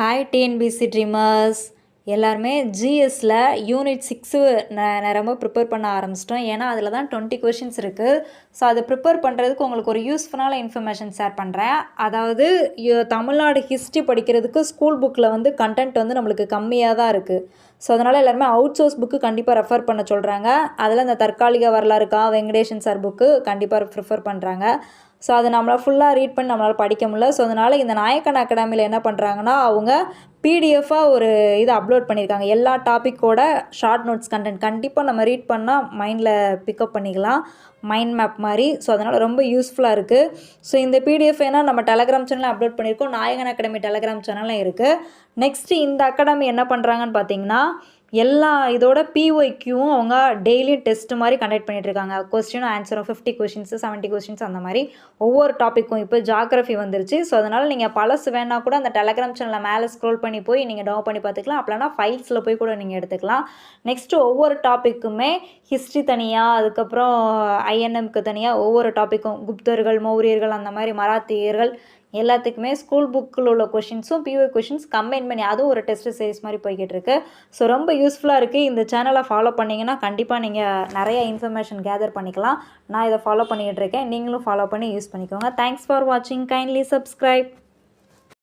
Hi TNPSC dreamers எல்லாருமே ஜிஎஸ்ல unit 6 நான் ரொம்ப ப்ரிப்பேர் பண்ண ஆரம்பிச்சிட்டோம். ஏன்னா அதில் தான் 20 கொஷின்ஸ் இருக்குது. ஸோ அதை ப்ரிப்பேர் பண்ணுறதுக்கு உங்களுக்கு ஒரு யூஸ்ஃபுல்லான இன்ஃபர்மேஷன் ஷேர் பண்ணுறேன். அதாவது தமிழ்நாடு ஹிஸ்ட்ரி படிக்கிறதுக்கு ஸ்கூல் புக்கில் வந்து கண்டென்ட் வந்து நம்மளுக்கு கம்மியாக தான் இருக்குது. ஸோ அதனால் எல்லாருமே அவுட் சோர்ஸ் புக்கு கண்டிப்பாக ரெஃபர் பண்ண சொல்கிறாங்க. அதில் இந்த தற்காலிக வரலாறுக்கா வெங்கடேஷன் சார் புக்கு கண்டிப்பாக ப்ரிஃபர் பண்ணுறாங்க. ஸோ அதை நம்மளால் ஃபுல்லாக ரீட் பண்ணி நம்மளால் படிக்க முடியல. ஸோ அதனால் இந்த நாயக்கன் அகாடமியில் என்ன பண்ணுறாங்கன்னா அவங்க பிடிஎஃபாக ஒரு இது அப்லோட் பண்ணியிருக்காங்க. எல்லா டாப்பிக்கோட ஷார்ட் நோட்ஸ் கண்டென்ட் கண்டிப்பாக நம்ம ரீட் பண்ணால் மைண்டில் பிக்கப் பண்ணிக்கலாம், மைண்ட் மேப் மாதிரி. ஸோ அதனால் ரொம்ப யூஸ்ஃபுல்லாக இருக்குது. ஸோ இந்த பிடிஎஃப் ஏன்னா நம்ம டெலகிராம் சேனலில் அப்லோட் பண்ணியிருக்கோம், நாயகன் அகாடமி டெலகிராம் சேனலில் இருக்குது. நெக்ஸ்ட்டு இந்த அகாடமி என்ன பண்ணுறாங்கன்னு பார்த்தீங்கன்னா எல்லா இதோட பிஒய்க்யூவும் அவங்க டெய்லி டெஸ்ட் மாதிரி கண்டக்ட் பண்ணிகிட்ருக்காங்க. கொஸ்டினும் ஆன்சரும் 50 கொஷின்ஸு 70 கொஷின்ஸ் அந்த மாதிரி ஒவ்வொரு டாப்பிக்கும். இப்போ ஜாகிரஃபி வந்துருச்சு. ஸோ அதனால் நீங்கள் பழசு வேணால் கூட அந்த டெலகிராம் சேனலில் மேலே ஸ்க்ரோல் பண்ணி போய் நீங்கள் டவுன் பண்ணி பார்த்துக்கலாம். அப்படின்னா ஃபைல்ஸில் போய் கூட நீங்கள் எடுத்துக்கலாம். நெக்ஸ்ட்டு ஒவ்வொரு டாப்பிக்குமே ஹிஸ்ட்ரி தனியாக, அதுக்கப்புறம் ஐஎன்எம்க்கு தனியாக ஒவ்வொரு டாப்பிக்கும் குப்தர்கள், மௌரியர்கள், அந்த மாதிரி மராத்தியர்கள் எல்லாத்துக்குமே ஸ்கூல் புக்கில் உள்ள கொஷின்ஸும் பிஓ கொஷின்ஸ் கம்பைன் பண்ணி அதுவும் ஒரு டெஸ்ட் சீரிஸ் மாதிரி போய்கிட்டு இருக்கு. ஸோ ரொம்ப யூஸ்ஃபுல்லாக இருக்குது. இந்த சேனலை ஃபாலோ பண்ணிங்கன்னா கண்டிப்பாக நீங்கள் நிறைய இன்ஃபர்மேஷன் கேதர் பண்ணிக்கலாம். நான் இதை ஃபாலோ பண்ணிக்கிட்டு இருக்கேன். நீங்களும் ஃபாலோ பண்ணி யூஸ் பண்ணிக்கோங்க. தேங்க்ஸ் ஃபார் வாட்சிங். Kindly subscribe.